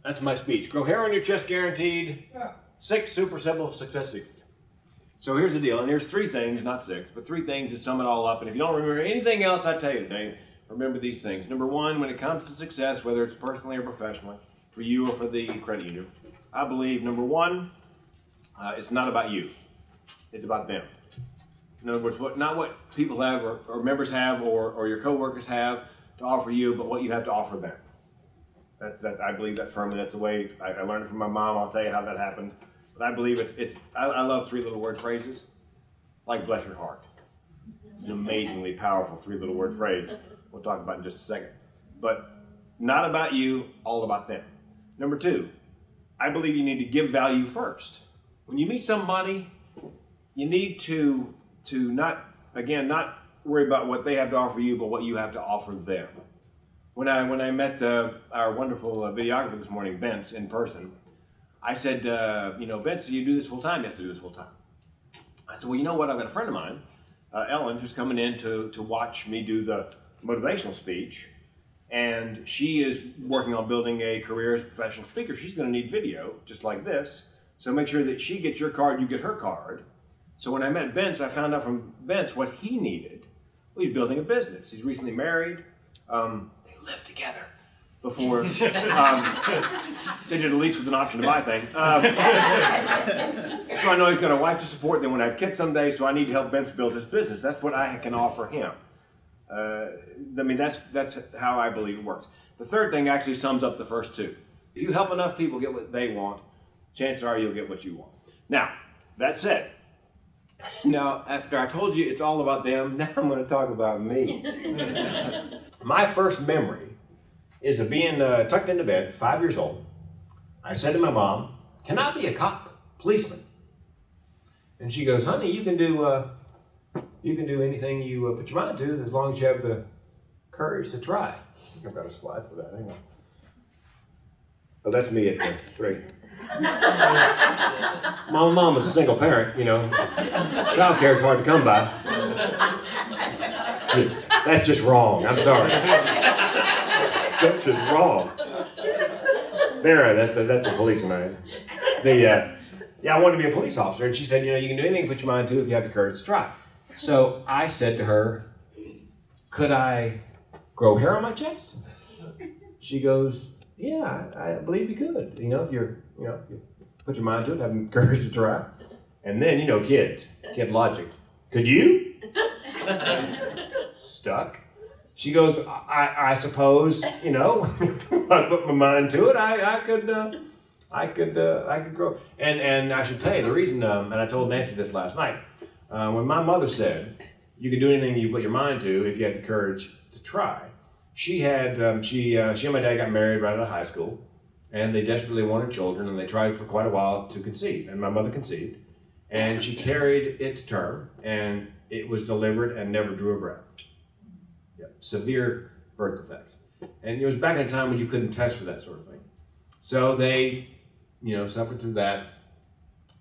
That's my speech. Grow hair on your chest guaranteed. 6 super simple success secrets. So here's the deal, and here's 3 things, not 6, but 3 things that sum it all up. And if you don't remember anything else I tell you today, remember these things. Number 1, when it comes to success, whether it's personally or professionally, for you or for the credit union, I believe, number 1, it's not about you. It's about them. In other words, not what people have or members have or your coworkers have to offer you, but what you have to offer them. I believe that firmly. That's the way I learned it from my mom. I'll tell you how that happened. But I believe I love 3 little word phrases, like bless your heart. It's an amazingly powerful 3 little word phrase. We'll talk about it in just a second. But not about you, all about them. Number 2, I believe you need to give value first. When you meet somebody, you need to not worry about what they have to offer you, but what you have to offer them. When I met our wonderful videographer this morning, Bence, in person, I said, Bence, do you do this full time? Yes, I do this full time. I said, well, you know what? I've got a friend of mine, Ellen, who's coming in to watch me do the motivational speech, and she is working on building a career as a professional speaker. She's going to need video, just like this. So make sure that she gets your card, you get her card. So when I met Bence, I found out from Bence what he needed. Well, he's building a business. He's recently married. They lived together before they did a lease with an option to buy thing. So I know he's got a wife to support. Then when I have kids someday, so I need to help Bence build his business. That's what I can offer him. That's how I believe it works. The third thing actually sums up the first 2. If you help enough people get what they want, chances are you'll get what you want. Now, that said, now after I told you it's all about them, now I'm going to talk about me. My first memory is of being tucked into bed, 5 years old. I said to my mom, can I be a cop, policeman? And she goes, honey, you can do anything you put your mind to as long as you have the courage to try. I think I've got a slide for that. Hang on. Oh, that's me at 3. My mom was a single parent, Child care is hard to come by. That's just wrong. I'm sorry. That's just wrong. There, that's the policeman. I wanted to be a police officer, and she said, you can do anything you put your mind to if you have the courage to try. So I said to her, could I grow hair on my chest? She goes, yeah, I believe you could. If you put your mind to it, have the courage to try. And then, kid logic. Could you? Stuck. She goes, I suppose, if I put my mind to it, I could grow. And I should tell you the reason, and I told Nancy this last night, when my mother said, you can do anything you put your mind to if you have the courage to try. She and my dad got married right out of high school, and they desperately wanted children, and they tried for quite a while to conceive, and my mother conceived, and she carried it to term, and it was delivered and never drew a breath. Yep. Severe birth defects. And it was back in a time when you couldn't test for that sort of thing. So they, suffered through that.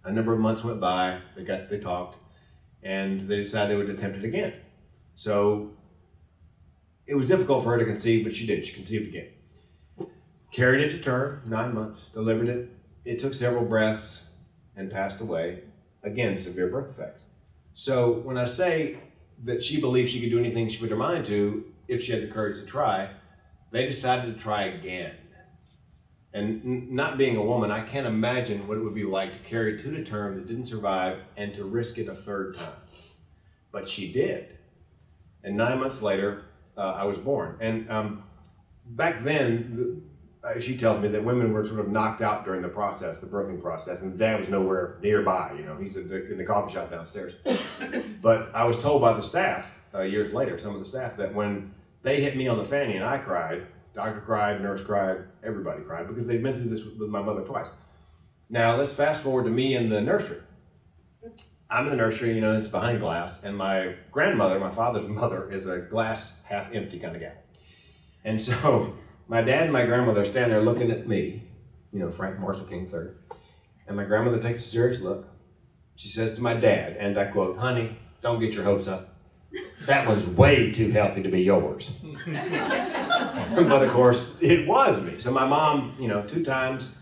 A number of months went by, they talked, and they decided they would attempt it again. So it was difficult for her to conceive, but she did. She conceived again. Carried it to term, 9 months, delivered it. It took several breaths and passed away. Again, severe birth defects. So when I say that she believed she could do anything she put her mind to if she had the courage to try, they decided to try again. And not being a woman, I can't imagine what it would be like to carry 2 to term that didn't survive and to risk it a 3rd time. But she did. And 9 months later, I was born. And back then, she tells me that women were sort of knocked out during the process, the birthing process, and Dad was nowhere nearby. He's in the coffee shop downstairs. But I was told by the staff, years later, some of the staff, that when they hit me on the fanny and I cried, doctor cried, nurse cried, everybody cried, because they'd been through this with my mother twice. Now, let's fast forward to me in the nursery. I'm in the nursery, it's behind glass, and my grandmother, my father's mother, is a glass half empty kind of gal. And so my dad and my grandmother are standing there looking at me, Frank Marshall King III, and my grandmother takes a serious look. She says to my dad, and I quote, honey, don't get your hopes up. that was way too healthy to be yours. But of course, it was me. So my mom, 2 times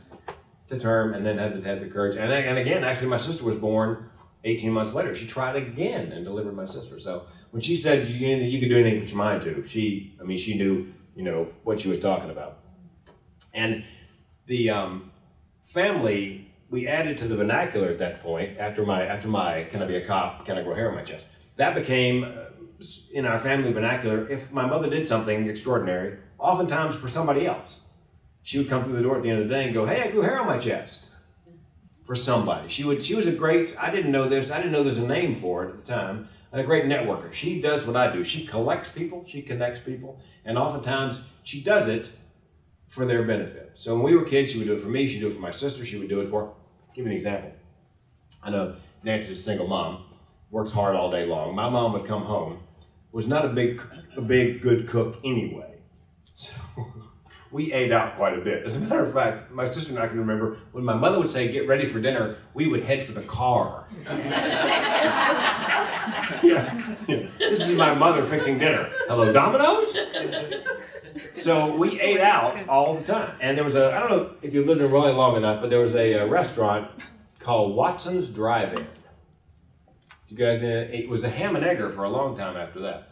to term, and then had the courage. And again, actually, my sister was born 18 months later. She tried again and delivered my sister. So when she said you could do anything you put your mind to, she knew, what she was talking about. And the family, we added to the vernacular at that point, after my can I be a cop, can I grow hair on my chest? That became, in our family vernacular, if my mother did something extraordinary, oftentimes for somebody else, she would come through the door at the end of the day and go, hey, I grew hair on my chest. For somebody. She was a great, I didn't know there's a name for it at the time, and a great networker. She does what I do. She collects people, she connects people, and oftentimes she does it for their benefit. So when we were kids, she would do it for me, she'd do it for my sister, she would do it for, I'll give you an example. I know Nancy's a single mom, works hard all day long. My mom would come home, was not a big good cook anyway. So we ate out quite a bit. As a matter of fact, my sister and I can remember when my mother would say, get ready for dinner, we would head for the car. Yeah. This is my mother fixing dinner. Hello, Domino's? So we ate out all the time. And there was I don't know if you lived in Raleigh long enough, but there was a restaurant called Watson's Drive-In. You guys, it was a ham and egger for a long time after that.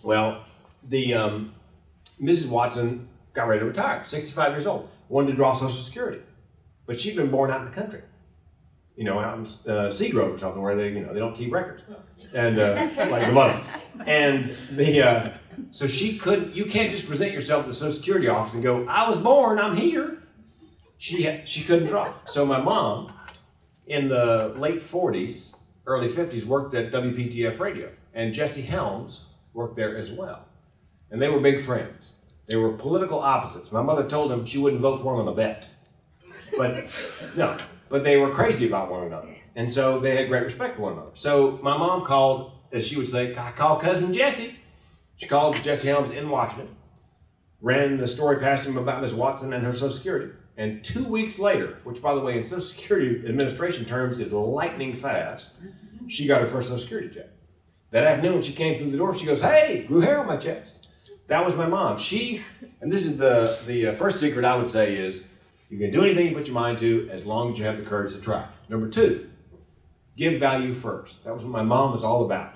Well, the Mrs. Watson got ready to retire, 65 years old, wanted to draw Social Security, but she'd been born out in the country, out in Seagrove or something where they don't keep records, and like the mother, and so she couldn't. You can't just present yourself at the Social Security office and go, "I was born, I'm here." She couldn't draw. So my mom, in the late 40s, early 50s, worked at WPTF Radio, and Jesse Helms worked there as well. And they were big friends. They were political opposites. My mother told him she wouldn't vote for him on a bet. But they were crazy about one another. And so they had great respect for one another. So my mom called, as she would say, I called cousin Jesse. She called Jesse Helms in Washington, ran the story past him about Ms. Watson and her Social Security. And 2 weeks later, which by the way in Social Security Administration terms is lightning fast, she got her first Social Security check. That afternoon when she came through the door, she goes, hey, grew hair on my chest. That was my mom. And this is the first secret I would say is, you can do anything you put your mind to as long as you have the courage to try. Number 2, give value first. That was what my mom was all about.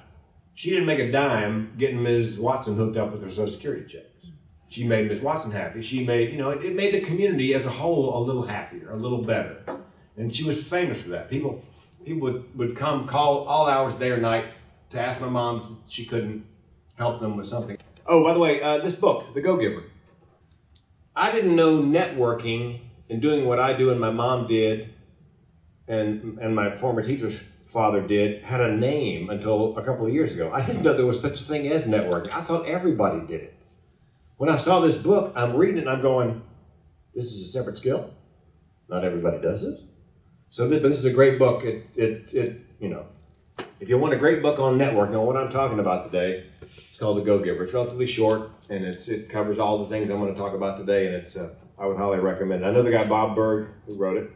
She didn't make a dime getting Ms. Watson hooked up with her Social Security checks. She made Ms. Watson happy. She made, it made the community as a whole a little happier, a little better. And she was famous for that. People would come, call all hours, day or night, to ask my mom if she couldn't help them with something. Oh, by the way, this book, The Go-Giver. I didn't know networking and doing what I do and my mom did and my former teacher's father did had a name until a couple of years ago. I didn't know there was such a thing as networking. I thought everybody did it. When I saw this book, I'm reading it and I'm going, this is a separate skill? Not everybody does it. So but this is a great book. If you want a great book on networking, on what I'm talking about today, it's called The Go-Giver. It's relatively short, and it covers all the things I'm going to talk about today, and I would highly recommend it. I know the guy Bob Berg who wrote it.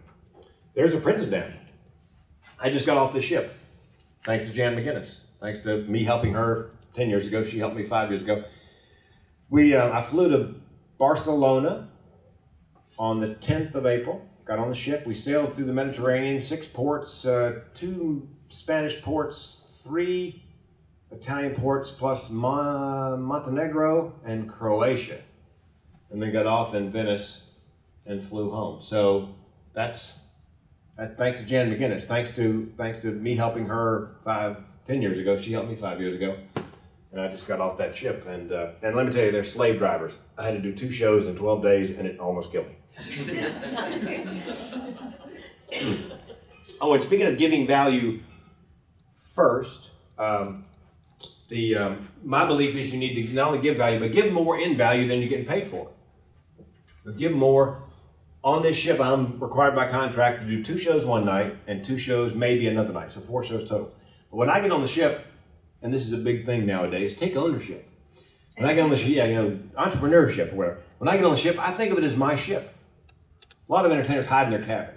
There's a Prince of down. I just got off this ship, thanks to Jan McGinnis. Thanks to me helping her 10 years ago. She helped me 5 years ago. I flew to Barcelona on the 10th of April. Got on the ship. We sailed through the Mediterranean, 6 ports, 2 Spanish ports, 3 Italian ports, plus Montenegro and Croatia. And then got off in Venice and flew home. So that's thanks to Jan McGinnis. Thanks to me helping her 10 years ago. She helped me 5 years ago. And I just got off that ship. And let me tell you, they're slave drivers. I had to do 2 shows in 12 days, and it almost killed me. Oh, and speaking of giving value first, my belief is you need to not only give value, but give more in value than you're getting paid for. Give more. On this ship, I'm required by contract to do 2 shows one night and 2 shows maybe another night, so 4 shows total. But when I get on the ship, and this is a big thing nowadays, take ownership. When I get on the ship, entrepreneurship or whatever. When I get on the ship, I think of it as my ship. A lot of entertainers hide in their cabin.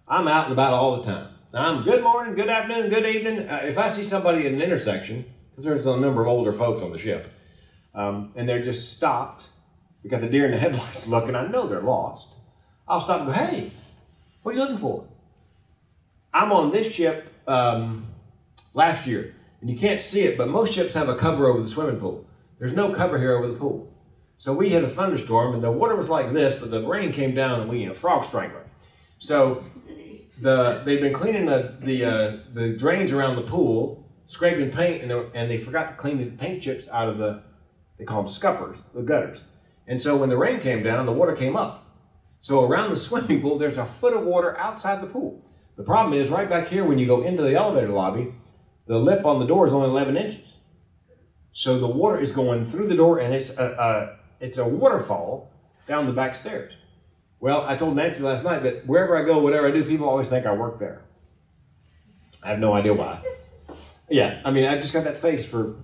I'm out and about all the time. Now, I'm good morning, good afternoon, good evening. If I see somebody at an intersection, because there's a number of older folks on the ship. And they're just stopped. We got the deer in the headlights looking. I know they're lost. I'll stop and go, hey, what are you looking for? I'm on this ship last year, and you can't see it, but most ships have a cover over the swimming pool. There's no cover here over the pool. So we had a thunderstorm, and the water was like this, but the rain came down, and we, frog strangler. So they've been cleaning the drains around the pool, scraping paint, and they forgot to clean the paint chips out of they call them scuppers, the gutters. And so when the rain came down, the water came up. So around the swimming pool, there's a foot of water outside the pool. The problem is right back here when you go into the elevator lobby, the lip on the door is only 11 inches. So the water is going through the door, and it's a waterfall down the back stairs. Well, I told Nancy last night that wherever I go, whatever I do, people always think I work there. I have no idea why. Yeah, I mean, I just got that face for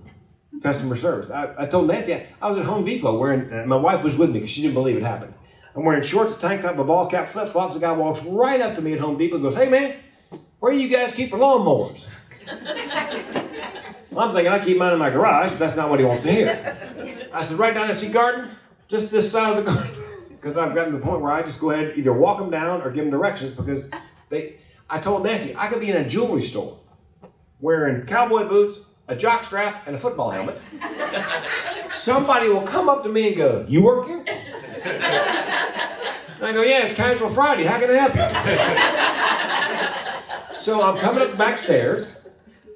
customer service. I told Nancy, I was at Home Depot wearing, my wife was with me because she didn't believe it happened. I'm wearing shorts, a tank top, a ball cap, flip-flops. The guy walks right up to me at Home Depot and goes, hey man, where do you guys keep your lawnmowers? Well, I'm thinking I keep mine in my garage, but that's not what he wants to hear. I said, right down there, see garden? Just this side of the garden. Because I've gotten to the point where I just go ahead, either walk them down or give them directions because I told Nancy, I could be in a jewelry store wearing cowboy boots, a jock strap, and a football helmet. Somebody will come up to me and go, you work here? And I go, yeah, it's Casual Friday. How can I help you? So I'm coming up the back stairs.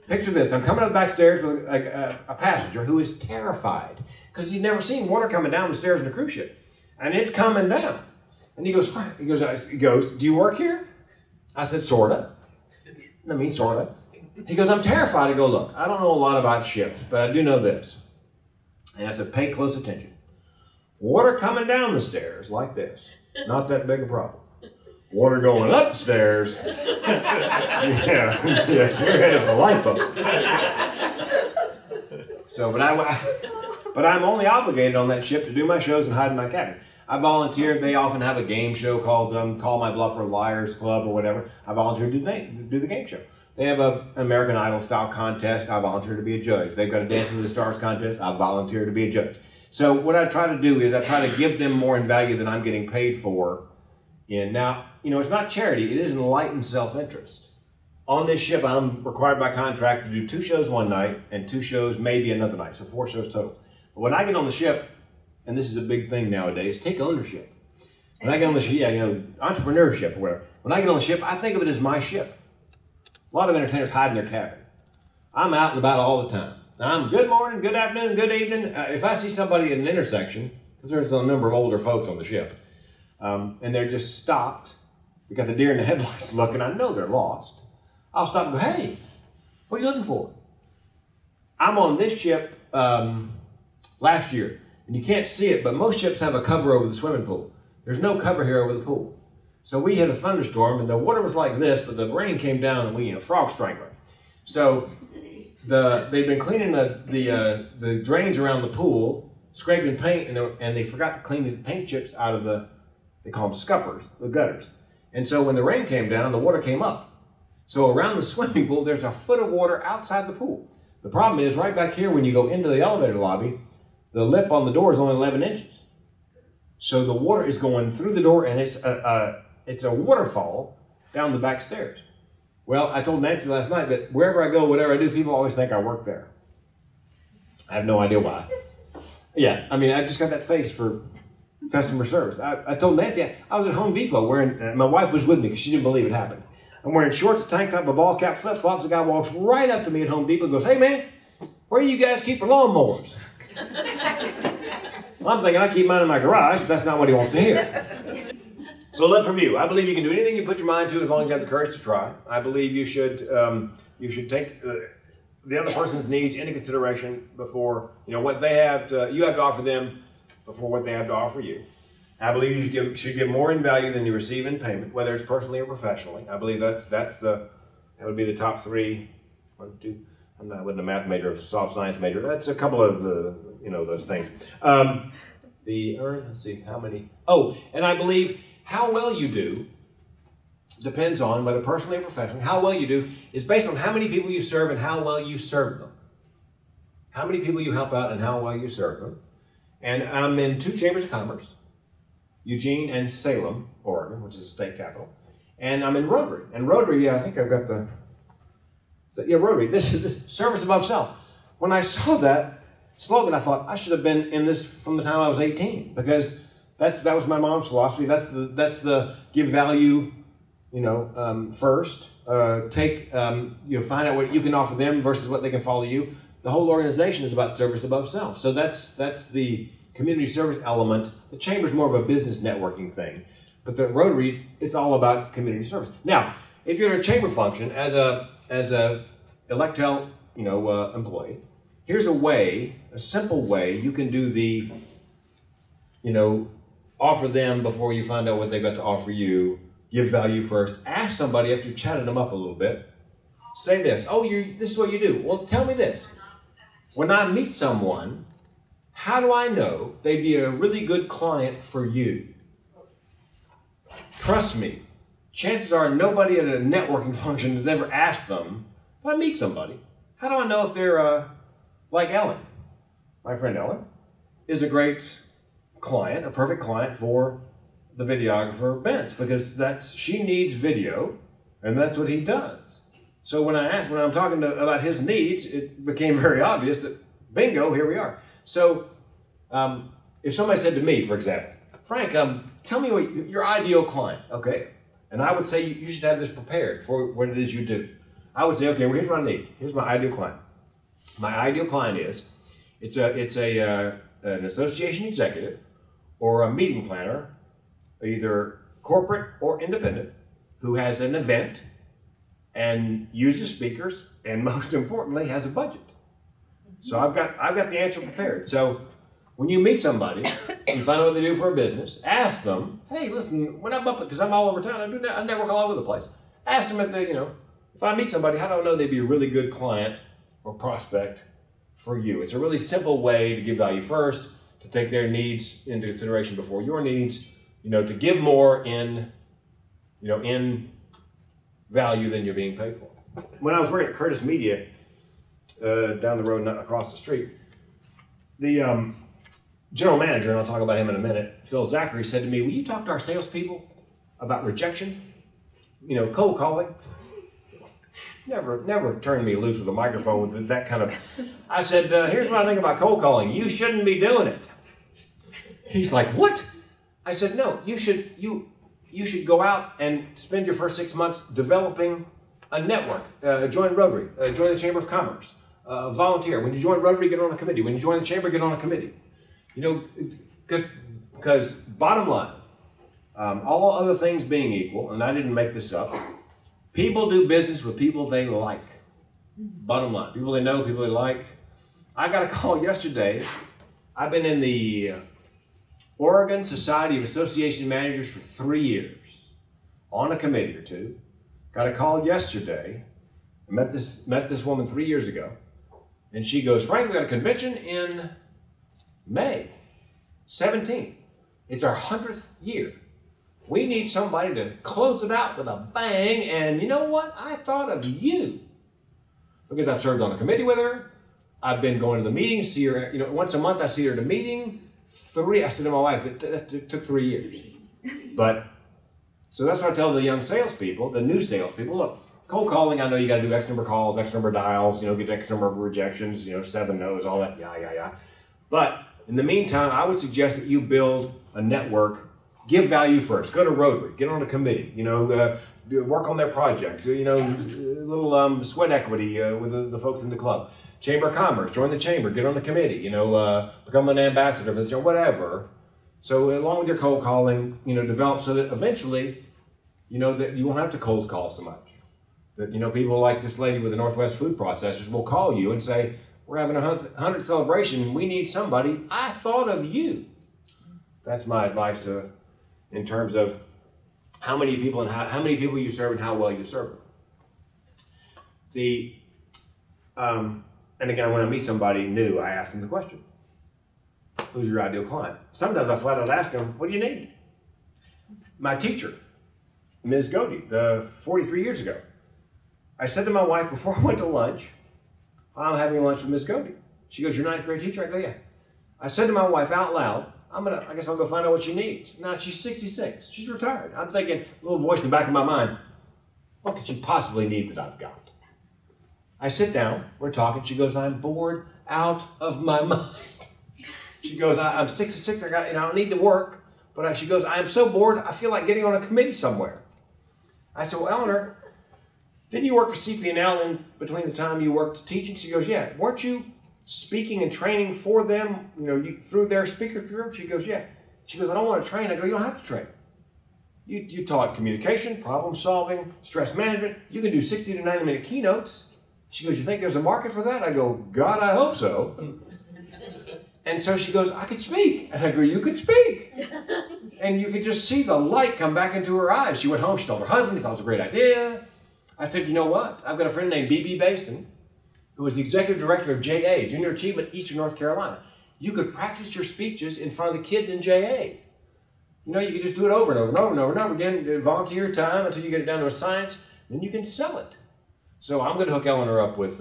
Picture this. I'm coming up the back stairs with a passenger who is terrified because he's never seen water coming down the stairs in a cruise ship. And it's coming down. And he goes, do you work here? I said, sorta. I mean, sorta. He goes, I'm terrified. I go, look, I don't know a lot about ships, but I do know this. And I said, pay close attention. Water coming down the stairs like this, not that big a problem. Water going up the stairs, yeah, you're headed for the lifeboat. So, but I'm only obligated on that ship to do my shows and hide in my cabin. I volunteered. They often have a game show called Call My Bluff or Liars Club or whatever. I volunteered to do the game show. They have an American Idol style contest. I volunteer to be a judge. They've got a Dancing with the Stars contest. I volunteer to be a judge. So what I try to do is I try to give them more in value than I'm getting paid for. And now, it's not charity. It is enlightened self-interest. On this ship, I'm required by contract to do 2 shows one night and 2 shows maybe another night. So 4 shows total. But when I get on the ship, and this is a big thing nowadays, take ownership. When I get on the ship, entrepreneurship or whatever. When I get on the ship, I think of it as my ship. A lot of entertainers hide in their cabin. I'm out and about all the time. Now, I'm good morning, good afternoon, good evening. If I see somebody at an intersection, because there's a number of older folks on the ship, and they're just stopped, we got the deer in the headlights looking, I know they're lost. I'll stop and go, hey, what are you looking for? I'm on this ship last year, and you can't see it, but most ships have a cover over the swimming pool. There's no cover here over the pool. So we had a thunderstorm, and the water was like this, but the rain came down, and we, frog strangler. So they've been cleaning the drains around the pool, scraping paint, and they forgot to clean the paint chips out of they call them scuppers, the gutters. And so when the rain came down, the water came up. So around the swimming pool, there's a foot of water outside the pool. The problem is right back here when you go into the elevator lobby, the lip on the door is only 11 inches. So the water is going through the door, and it's a waterfall down the back stairs. Well, I told Nancy last night that wherever I go, whatever I do, people always think I work there. I have no idea why. Yeah, I mean, I just got that face for customer service. I told Nancy, I was at Home Depot wearing, my wife was with me because she didn't believe it happened. I'm wearing shorts, a tank top, a ball cap, flip-flops. The guy walks right up to me at Home Depot and goes, hey man, where do you guys keep your lawnmowers? Well, I'm thinking I keep mine in my garage, but that's not what he wants to hear. So let's review. I believe you can do anything you put your mind to as long as you have the courage to try. I believe you should take the other person's needs into consideration before, what they have you have to offer them before what they have to offer you. I believe you should give more in value than you receive in payment, whether it's personally or professionally. I believe that would be the top 3. 1, 2. I wasn't a math major, a soft science major. That's a couple of those things. Let's see how many. Oh, and I believe how well you do depends on whether personally or professionally. How well you do is based on how many people you serve and how well you serve them. how many people you help out and how well you serve them. And I'm in 2 chambers of commerce, Eugene and Salem, Oregon, which is the state capital. And I'm in Rotary. And Rotary, I think I've got the, yeah, Rotary. This is service above self. When I saw that slogan, I thought I should have been in this from the time I was 18, because that was my mom's philosophy. That's the give value, first. Find out what you can offer them versus what they can follow you. The whole organization is about service above self. So that's the community service element. The chamber's more of a business networking thing, but the Rotary, it's all about community service. Now, if you're in a chamber function as a electel, employee, here's a simple way you can do the, offer them before you find out what they've got to offer you. Give value first. Ask somebody after you've chatted them up a little bit. Say this. Oh, this is what you do. Well, tell me this. When I meet someone, how do I know they'd be a really good client for you? Trust me, chances are nobody at a networking function has ever asked them, if I meet somebody, how do I know if they're like Ellen? My friend Ellen is a great client, a perfect client for the videographer Benz, because she needs video, and that's what he does. So when I'm talking about his needs, it became very obvious that, bingo, here we are. So if somebody said to me, for example, Frank, tell me what your ideal client, okay? And I would say you should have this prepared for what it is you do. I would say, okay, well, here's what I need. Here's my ideal client. My ideal client is, it's an association executive or a meeting planner, either corporate or independent, who has an event and uses speakers, and most importantly, has a budget. So I've got the answer prepared. So when you meet somebody, you find out what they do for a business, ask them, hey, listen, when I'm up, because I'm all over town, I network all over the place. Ask them if they, if I meet somebody, how do I know they'd be a really good client or prospect for you? It's a really simple way to give value first, to take their needs into consideration before your needs, to give more in value than you're being paid for. When I was working at Curtis Media, down the road, across the street, the general manager, and I'll talk about him in a minute, Phil Zachary, said to me, will you talk to our salespeople about rejection? Cold calling? Never turned me loose with a microphone with that kind of... I said, here's what I think about cold calling. You shouldn't be doing it. He's like, what? I said, no, you should go out and spend your first 6 months developing a network. Join Rotary, join the Chamber of Commerce, volunteer. When you join Rotary, get on a committee. When you join the Chamber, get on a committee. Because bottom line, all other things being equal, and I didn't make this up, people do business with people they like. Bottom line, people they know, people they like. I got a call yesterday. I've been in the Oregon Society of Association Managers for 3 years, on a committee or two. Got a call yesterday. I met this woman 3 years ago, and she goes, Frank, we got a convention in May 17th. It's our 100th year. We need somebody to close it out with a bang, and you know what? I thought of you. Because I've served on a committee with her. I've been going to the meetings, see her, once a month I see her at a meeting. I said to my wife, it took 3 years. So that's what I tell the young salespeople, the new salespeople, look, cold calling, I know you got to do X number of calls, X number of dials, get X number of rejections, 7 no's, all that, yeah. But in the meantime, I would suggest that you build a network, give value first, go to Rotary, get on a committee, work on their projects, little sweat equity with the folks in the club. Chamber of Commerce, join the chamber, get on the committee, become an ambassador for the chamber, whatever. So along with your cold calling, develop so that eventually, that you won't have to cold call so much. That, people like this lady with the Northwest Food Processors will call you and say, we're having a 100th celebration, we need somebody, I thought of you. That's my advice in terms of how many people and how many people you serve and how well you serve them. And again, when I meet somebody new, I ask them the question, who's your ideal client? Sometimes I flat out ask them, what do you need? My teacher, Ms. Godey, 43 years ago, I said to my wife before I went to lunch, I'm having lunch with Ms. Godey. She goes, "Your ninth grade teacher?" I go, "Yeah." I said to my wife out loud, I guess I'll go find out what she needs. Now she's 66. She's retired. I'm thinking, a little voice in the back of my mind, what could she possibly need that I've got? I sit down, we're talking. She goes, "I'm bored out of my mind." She goes, "I'm 66. I don't need to work." But she goes, "I am so bored, I feel like getting on a committee somewhere." I said, "Well, Eleanor, didn't you work for CP&L in between the time you worked teaching?" She goes, "Yeah." "Weren't you speaking and training for them, through their speakers bureau?" She goes, "Yeah." She goes, "I don't want to train." I go, "You don't have to train. You taught communication, problem solving, stress management. You can do 60 to 90 minute keynotes." She goes, "You think there's a market for that?" I go, "God, I hope so." And so she goes, "I could speak." And I go, "You could speak." And you could just see the light come back into her eyes. She went home, she told her husband, he thought it was a great idea. I said, "You know what? I've got a friend named B.B. Basin, who is the executive director of JA, Junior Achievement, Eastern North Carolina. You could practice your speeches in front of the kids in JA. You could just do it over and over and over and over and over again, volunteer time until you get it down to a science, then you can sell it." So I'm going to hook Eleanor up with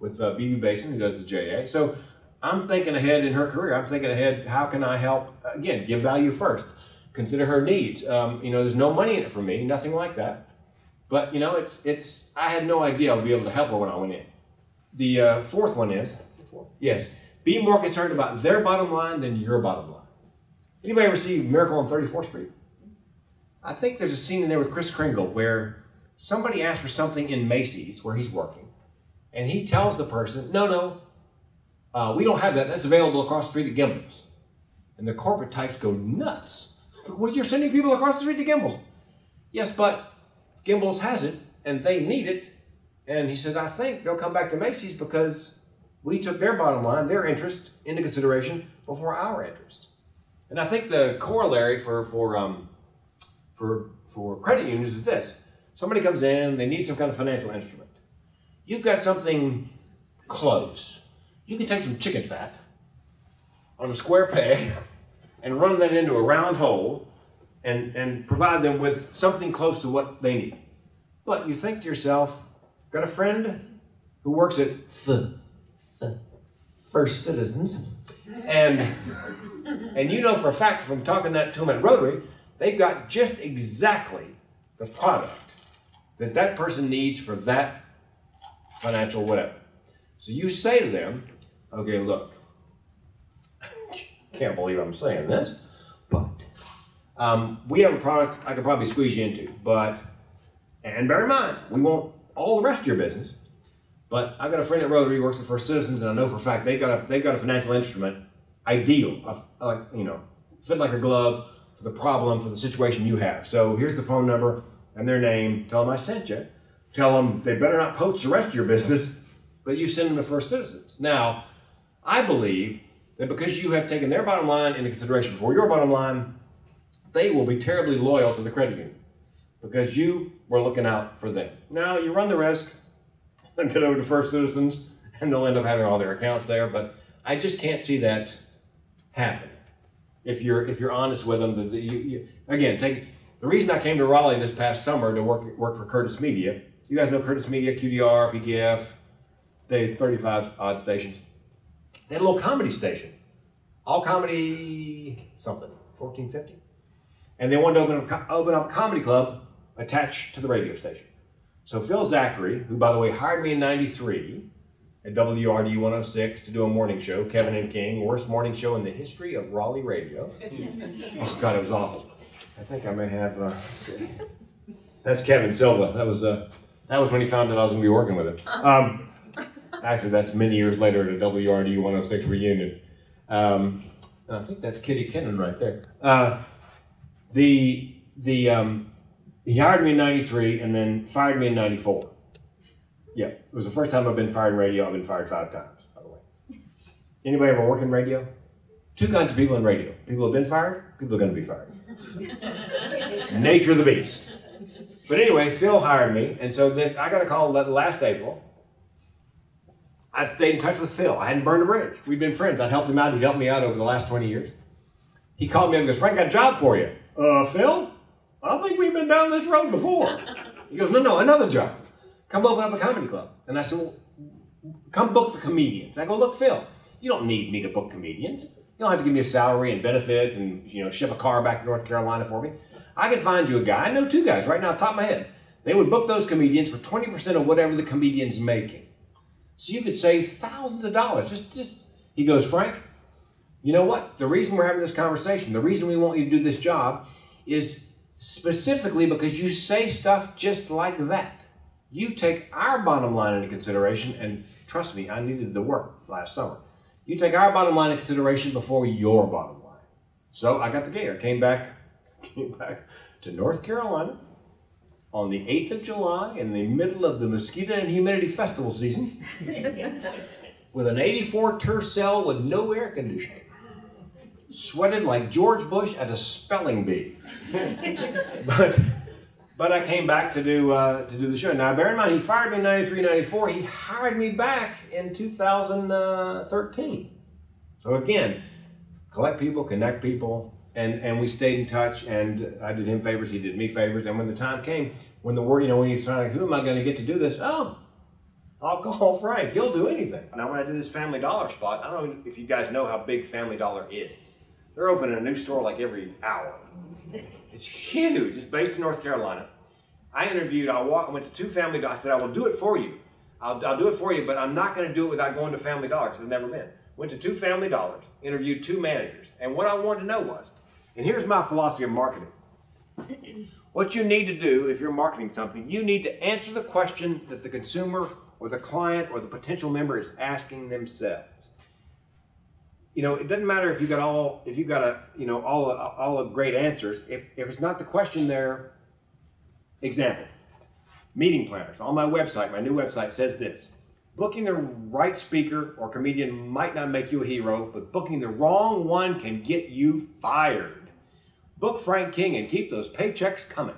B.B. Basin, who does the JA. So I'm thinking ahead in her career. I'm thinking ahead, how can I help? Again, give value first. Consider her needs. There's no money in it for me, nothing like that. But, I had no idea I would be able to help her when I went in. The fourth one is, yes, be more concerned about their bottom line than your bottom line. Anybody ever see Miracle on 34th Street? I think there's a scene in there with Kris Kringle where somebody asks for something in Macy's where he's working, and he tells the person, no, we don't have that. That's available across the street at Gimbel's. And the corporate types go nuts. "Well, you're sending people across the street to Gimbel's." "Yes, but Gimbel's has it, and they need it." And he says, "I think they'll come back to Macy's because we took their bottom line, their interest, into consideration before our interest." And I think the corollary for credit unions is this. Somebody comes in, they need some kind of financial instrument. You've got something close. You can take some chicken fat on a square peg and run that into a round hole and provide them with something close to what they need. But you think to yourself, got a friend who works at First Citizens, and you know for a fact from talking to them at Rotary, they've got just exactly the product that person needs for that financial whatever. So you say to them, "Okay, look, can't believe I'm saying this, but we have a product I could probably squeeze you into, and bear in mind, we want all the rest of your business, but I've got a friend at Rotary who works at First Citizens, and I know for a fact they've got a financial instrument ideal, fit like a glove for the problem, for the situation you have. So here's the phone number and their name. Tell them I sent you. Tell them they better not poach the rest of your business, but you send them to First Citizens." Now, I believe that because you have taken their bottom line into consideration before your bottom line, they will be terribly loyal to the credit union because you were looking out for them. Now, you run the risk and get over to First Citizens, and they'll end up having all their accounts there, but I just can't see that happen. If you're honest with them, again, the reason I came to Raleigh this past summer to work for Curtis Media. You guys know Curtis Media, QDR, PTF. They have 35 odd stations. They had a little comedy station, all comedy something, 1450, and they wanted to open up a comedy club attached to the radio station. So Phil Zachary, who by the way hired me in '93 at WRD 106 to do a morning show, Kevin and King, worst morning show in the history of Raleigh radio. Oh God, it was awful. I think I may have. Let's see. That's Kevin Silva. That was when he found out I was going to be working with him. Actually, that's many years later at a WRD 106 reunion. And I think that's Kitty Kennan right there. He hired me in '93 and then fired me in '94. Yeah, it was the first time I've been fired in radio. I've been fired 5 times, by the way. Anybody ever work in radio? 2 kinds of people in radio. People who have been fired, people who are going to be fired. Nature of the beast. But anyway, Phil hired me, and so I got a call last April. I'd stayed in touch with Phil. I hadn't burned a bridge. We'd been friends. I'd helped him out. He'd helped me out over the last 20 years. He called me up and goes, "Frank, got a job for you." Phil? I think we've been down this road before. He goes, No, another job. Come open up a comedy club. And I said, "Well, come book the comedians. I go, look, Phil, you don't need me to book comedians. You don't have to give me a salary and benefits and, you know, ship a car back to North Carolina for me. I can find you a guy. I know 2 guys right now, top of my head. They would book those comedians for 20% of whatever the comedian's making. So you could save thousands of dollars. He goes, Frank, you know what? The reason we're having this conversation, the reason we want you to do this job is specifically because you say stuff just like that. You take our bottom line into consideration, and trust me, I needed the work last summer. You take our bottom line into consideration before your bottom line. So I got the gig. I came back to North Carolina on the 8th of July in the middle of the mosquito and humidity festival season with an 84 Tercel with no air conditioning. Sweated like George Bush at a spelling bee. But I came back to do the show. Now, bear in mind, he fired me in 93, 94. He hired me back in 2013. So again, collect people, connect people, and we stayed in touch, and I did him favors, he did me favors, and when the time came, when the word, you know, when you started, who am I going to get to do this? Oh, I'll call Frank, he'll do anything. Now, when I did this Family Dollar spot, I don't know if you guys know how big Family Dollar is. They're opening a new store like every hour. It's huge. It's based in North Carolina. I interviewed, I went to 2 Family Dollar. I said, I will do it for you. I'll do it for you, but I'm not going to do it without going to Family Dollar because I've never been. Went to 2 Family Dollars, interviewed 2 managers. And what I wanted to know was, and here's my philosophy of marketing. What you need to do if you're marketing something, you need to answer the question that the consumer or the client or the potential member is asking themselves. You know, it doesn't matter if you got all the great answers. If it's not the question there, example, meeting planners. On my website, my new website says this: booking the right speaker or comedian might not make you a hero, but booking the wrong one can get you fired. Book Frank King and keep those paychecks coming.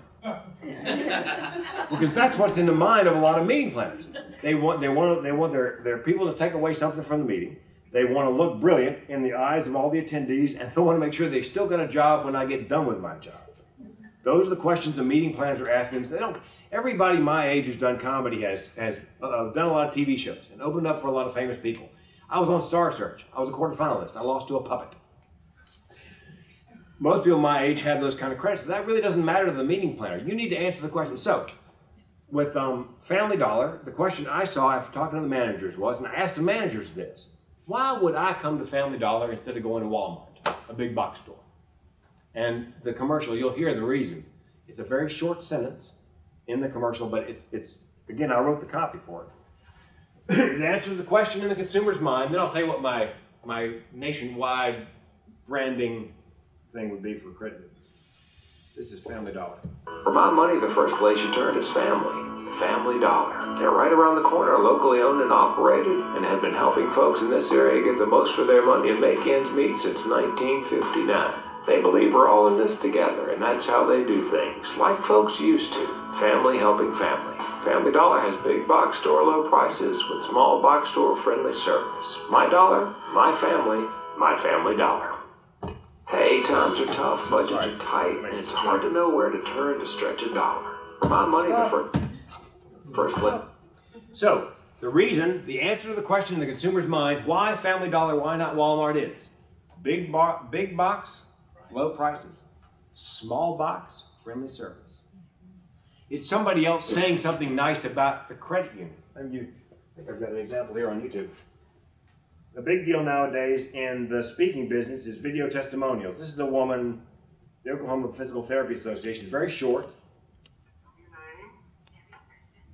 Because that's what's in the mind of a lot of meeting planners. They want their people to take away something from the meeting. They want to look brilliant in the eyes of all the attendees, and they want to make sure they still got a job when I get done with my job. Those are the questions the meeting planners are asking. They don't. Everybody my age who's done comedy has done a lot of TV shows and opened up for a lot of famous people. I was on Star Search. I was a quarterfinalist. I lost to a puppet. Most people my age have those kind of credits, but that really doesn't matter to the meeting planner. You need to answer the question. So, with Family Dollar, the question I saw after talking to the managers was, and I asked the managers this: why would I come to Family Dollar instead of going to Walmart, a big box store? And the commercial, you'll hear the reason. It's a very short sentence in the commercial, but it's again, I wrote the copy for it. It answers the question in the consumer's mind. Then I'll tell you what my nationwide branding thing would be for credit unions. This is Family Dollar. For my money, the first place you turn is family. Family Dollar. They're right around the corner, locally owned and operated, and have been helping folks in this area get the most for their money and make ends meet since 1959. They believe we're all in this together, and that's how they do things, like folks used to. Family helping family. Family Dollar has big box store low prices with small box store friendly service. My dollar, my Family Dollar. Hey, times are tough, budgets are tight, and it's hard to know where to turn to stretch a dollar. For my money, the first place. So, the answer to the question in the consumer's mind, why Family Dollar, why not Walmart, is big box, low prices, small box, friendly service. It's somebody else saying something nice about the credit union. I think I've got an example here on YouTube. The big deal nowadays in the speaking business is video testimonials. This is a woman, the Oklahoma Physical Therapy Association, very short. Your name?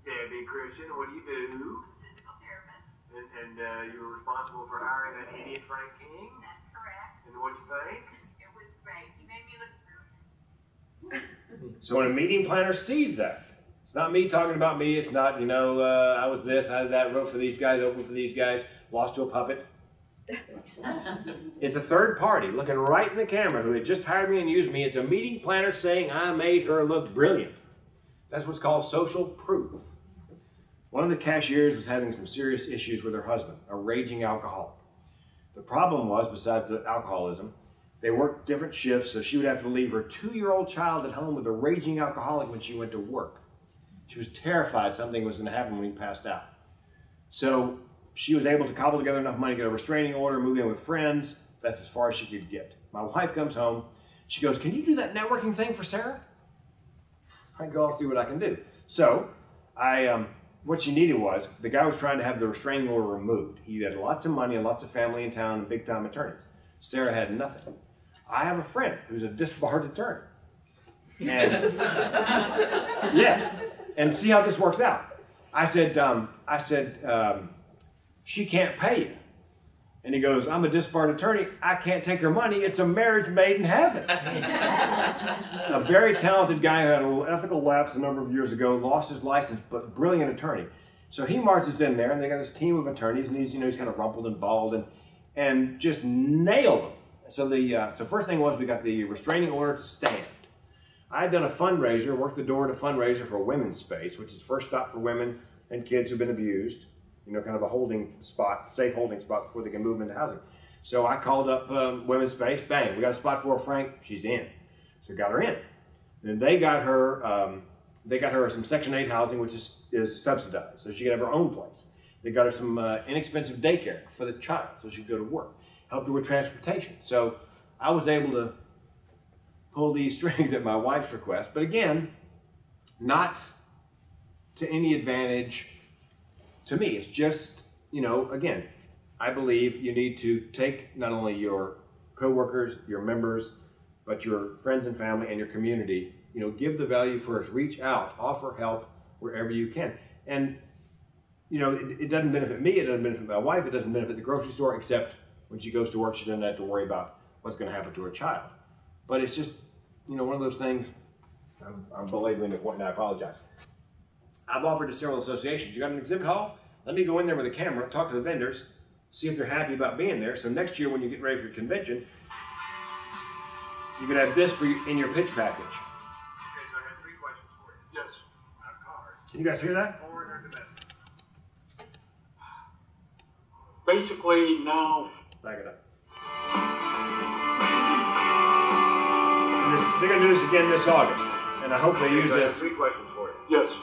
Debbie Christian. What do you do? Physical therapist. And you were responsible for hiring that idiot Frank King? That's correct. And what'd you think? It was great. He made me look brilliant. So when a meeting planner sees that, it's not me talking about me, it's not, I was this, I was that, wrote for these guys, opened for these guys, lost to a puppet. It's a third party looking right in the camera who had just hired me and used me. It's a meeting planner saying I made her look brilliant. That's what's called social proof. One of the cashiers was having some serious issues with her husband, a raging alcoholic. The problem was, besides the alcoholism, they worked different shifts, so she would have to leave her 2-year-old child at home with a raging alcoholic when she went to work. She was terrified something was going to happen when he passed out. So she was able to cobble together enough money to get a restraining order, move in with friends. That's as far as she could get. My wife comes home. She goes, can you do that networking thing for Sarah? I go, I'll see what I can do. So what she needed was, the guy was trying to have the restraining order removed. He had lots of money and lots of family in town and big time attorneys. Sarah had nothing. I have a friend who's a disbarred attorney. And yeah, and see how this works out. I said, she can't pay you. And he goes, I'm a disbarred attorney. I can't take her money. It's a marriage made in heaven. A very talented guy who had an ethical lapse a number of years ago, lost his license, but brilliant attorney. So he marches in there, and they got this team of attorneys, and he's, he's kind of rumpled and bald, and just nailed them. So first thing was we got the restraining order to stand. I had done a fundraiser, worked the door at a fundraiser for a women's space, which is first stop for women and kids who've been abused. Kind of a holding spot, safe holding spot before they can move into housing. So I called up women's space, bang, we got a spot for her, Frank, she's in. So got her in. Then they got her some Section 8 housing, which is subsidized, so she could have her own place. They got her some inexpensive daycare for the child, so she could go to work. Helped her with transportation. So I was able to pull these strings at my wife's request, but again, not to any advantage to me. It's just, again, I believe you need to take not only your coworkers, your members, but your friends and family and your community, give the value first, reach out, offer help wherever you can. And, it doesn't benefit me, it doesn't benefit my wife, it doesn't benefit the grocery store, except when she goes to work, she doesn't have to worry about what's going to happen to her child. But it's just, one of those things, I'm belaboring the point and I apologize. I've offered to several associations, you got an exhibit hall? Let me go in there with a camera, talk to the vendors, see if they're happy about being there. So next year when you get ready for your convention, you could have this in your pitch package. Okay, so I have 3 questions for you. Yes. Cars. Can you guys hear that? Foreign or domestic? Basically now. Back it up. They're going to do this again this August, and I hope they use I have this. 3 questions for you. Yes.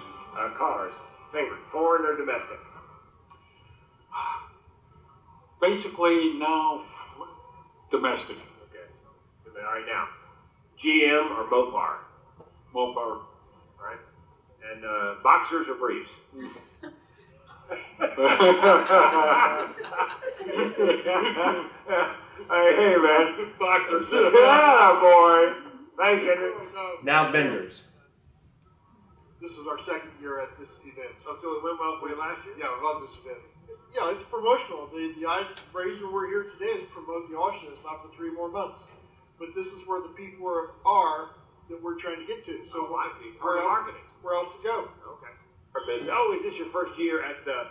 Cars. Favorite, foreign or domestic? Basically now domestic. Okay. All right, now, GM or Mopar? Mopar. All right. And boxers or briefs? Hey, man. Boxers. Yeah, boy. Thanks, Henry. Now vendors. This is our second year at this event. So it went well for you last year? Yeah, I love this event. Yeah, it's promotional. The reason we're here today is to promote the auction. It's not for 3 more months. But this is where the people are that we're trying to get to. So I see. Target marketing. Where else to go? Okay. Oh, is this your first year at the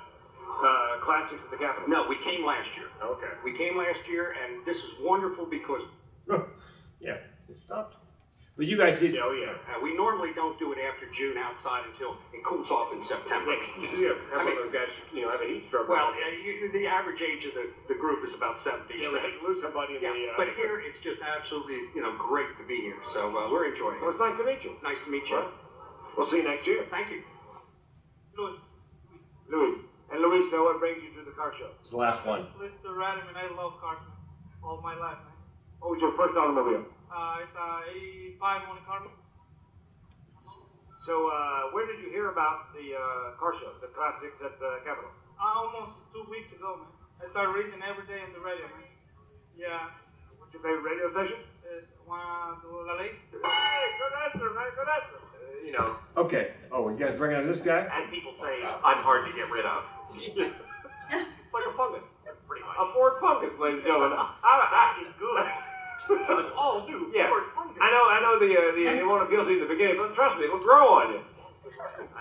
Classics at the Capitol? No, we came last year. Okay. We came last year, and this is wonderful because Yeah, it stopped. But you guys see, Oh, yeah. we normally don't do it after June outside until it cools off in September. You have one of those guys, have a heat stroke. Well, the average age of the group is about 70. Yeah, we had to lose somebody in the... but here it's just absolutely, great to be here. So we're enjoying Well, it. it's nice to meet you. Nice to meet you. Well, we'll see you next year. Thank you. Luis. And Luis, what brings you to the car show? it's the last one. Listen to ride and I love cars, man. All my life, man. What was your first automobile? It's a 85 Monte Carlo. So, where did you hear about the car show, the Classics at the Capitol? Almost 2 weeks ago, man. I started racing every day on the radio, man. Yeah. What's your favorite radio station? It's Juan de la Ley. Hey, good answer, man, good answer. Okay. Oh, you guys recognize this guy? As people say, I'm hard to get rid of. It's like a fungus. Pretty much. A Ford fungus, ladies and gentlemen. That is good. That's all new. Yeah. Ford fungus. I know it won't appeal to you in the beginning, but trust me, it'll grow on you.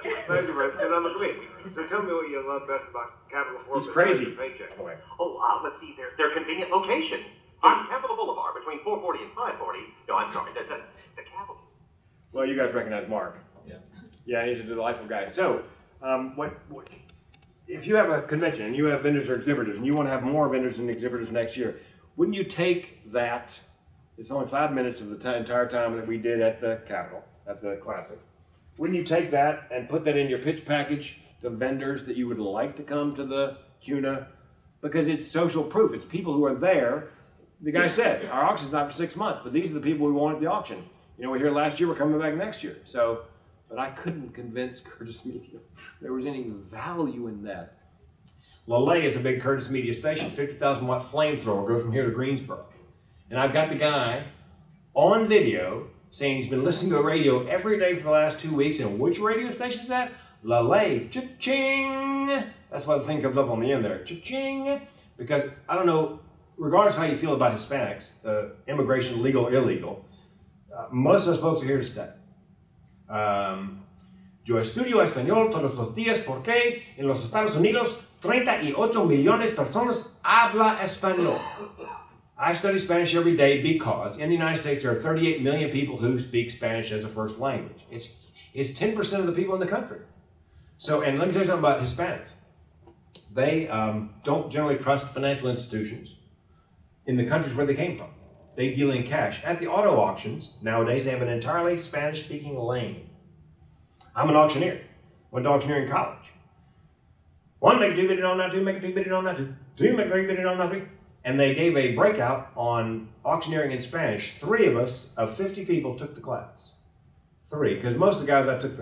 Thank you, because I'm a comedian. So tell me what you love best about Capitol Ford. He's crazy. Paychecks. Let's see, their convenient location on Capitol Boulevard between 440 and 540. No, I'm sorry, that's the Capitol. Well, you guys recognize Mark. Yeah, he's a delightful guy. So, if you have a convention and you have vendors or exhibitors and you want to have more vendors and exhibitors next year, wouldn't you take that? It's only 5 minutes of the entire time that we did at the Capitol, at the Classics. Wouldn't you take that and put that in your pitch package to vendors that you would like to come to the Cuna, because it's social proof. It's people who are there. The guy said, our auction's not for 6 months, but these are the people we want at the auction. You know, we're here last year, we're coming back next year. So, but I couldn't convince Curtis Media there was any value in that. LaLaye is a big Curtis Media station, 50,000 watt flamethrower, goes from here to Greensboro. And I've got the guy on video saying he's been listening to the radio every day for the last 2 weeks. And which radio station is that? LaLaye. Cha-ching! That's why the thing comes up on the end there. Cha-ching! Because, I don't know, regardless of how you feel about Hispanics, immigration, legal or illegal, most of those folks are here to stay. Yo estudio español todos los días porque en los Estados Unidos 38 millones de personas habla español. I study Spanish every day because in the United States there are 38 million people who speak Spanish as a first language. It's 10% of the people in the country. So, and let me tell you something about Hispanics. They don't generally trust financial institutions in the countries where they came from. They deal in cash. At the auto auctions, nowadays they have an entirely Spanish-speaking lane. I'm an auctioneer. Went to auctioneering college. One, make a two, bid it on, not two, make a two, bid it on, not two. Two, make three, bid it on, not three. And they gave a breakout on auctioneering in Spanish. 3 of us, of 50 people, took the class. 3, because most of the guys I took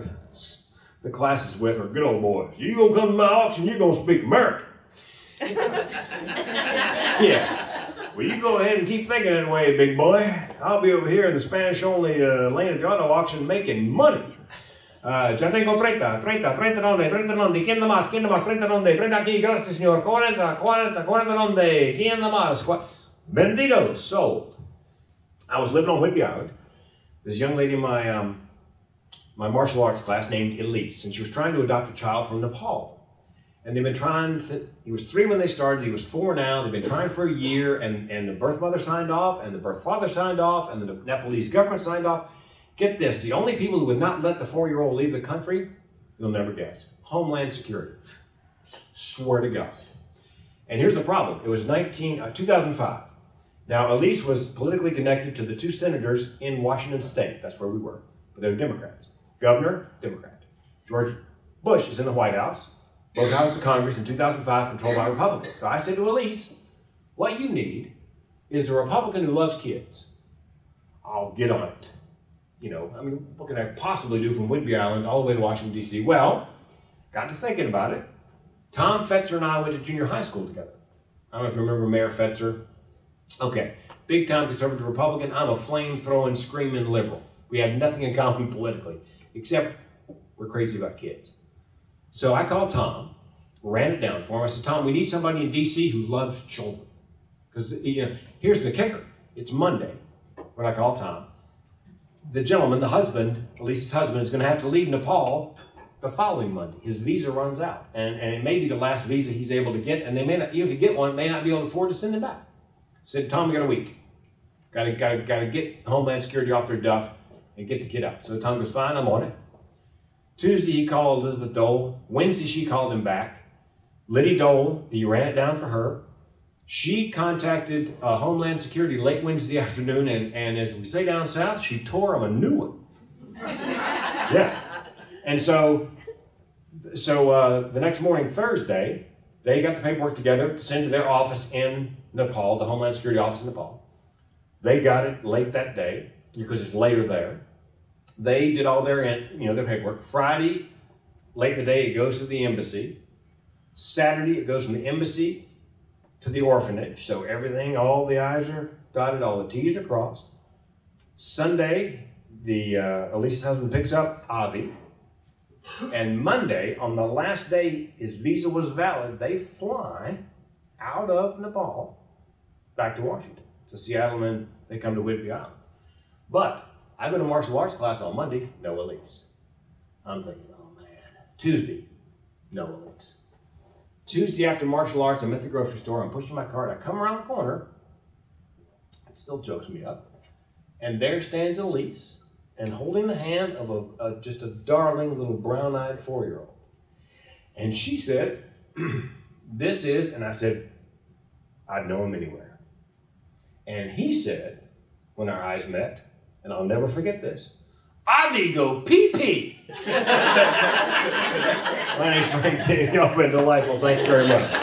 the classes with are good old boys. You gonna come to my auction, you're gonna speak American. Yeah. Well, you go ahead and keep thinking that way, big boy. I'll be over here in the Spanish-only lane at the auto auction making money. Ya tengo 30 donde, ¿quién da más? 30 donde, 30 aquí, gracias señor, 40 donde, ¿quién da más? Vendidos, sold. I was living on Whidbey Island. This young lady in my martial arts class named Elise, and she was trying to adopt a child from Nepal. And they've been trying, he was 3 when they started, he was 4 now, they've been trying for a year, and the birth mother signed off, and the birth father signed off, and the Nepalese government signed off. Get this, the only people who would not let the 4-year-old leave the country, you'll never guess, Homeland Security. Swear to God. And here's the problem, it was 2005. Now, Elise was politically connected to the 2 senators in Washington State, that's where we were, but they were Democrats. Governor, Democrat. George Bush is in the White House, both houses of Congress in 2005 controlled by Republicans. So I said to Elise, what you need is a Republican who loves kids. I'll get on it. You know, I mean, what can I possibly do from Whidbey Island all the way to Washington, D.C.? Well, got to thinking about it. Tom Fetzer and I went to junior high school together. I don't know if you remember Mayor Fetzer. Okay, big-time conservative Republican. I'm a flame-throwing, screaming liberal. We have nothing in common politically, except we're crazy about kids. So I called Tom, ran it down for him. I said, Tom, we need somebody in D.C. who loves children. Because, you know, here's the kicker. It's Monday when I call Tom. The gentleman, the husband, Elise's husband, is going to have to leave Nepal the following Monday. His visa runs out. And it may be the last visa he's able to get. And they may not, even if you get one, may not be able to afford to send him back. Said, Tom, we got a week. Got to get Homeland Security off their duff and get the kid out. So Tom goes, fine, I'm on it. Tuesday, he called Elizabeth Dole. Wednesday, she called him back. Liddy Dole, he ran it down for her. She contacted Homeland Security late Wednesday afternoon, and as we say down south, she tore him a new one. Yeah. And so the next morning, Thursday, they got the paperwork together to send to their office in Nepal, the Homeland Security office in Nepal. They got it late that day because it's later there. They did all their paperwork. Friday, late in the day, it goes to the embassy. Saturday, it goes from the embassy to the orphanage. So everything, all the I's are dotted, all the T's are crossed. Sunday, Elise's husband picks up Avi. And Monday, on the last day his visa was valid, they fly out of Nepal back to Washington, to Seattle, and then they come to Whidbey Island. But I go to martial arts class on Monday, no Elise. I'm thinking, oh man. Tuesday, no Elise. Tuesday after martial arts, I'm at the grocery store, I'm pushing my cart, I come around the corner, it still chokes me up, and there stands Elise, and holding the hand of just a darling little brown-eyed 4-year-old. And she says, this is, and I said, I'd know him anywhere. And he said, when our eyes met, and I'll never forget this, Avi go pee-pee. My name's Frank King. Y'all been delightful. Thanks very much.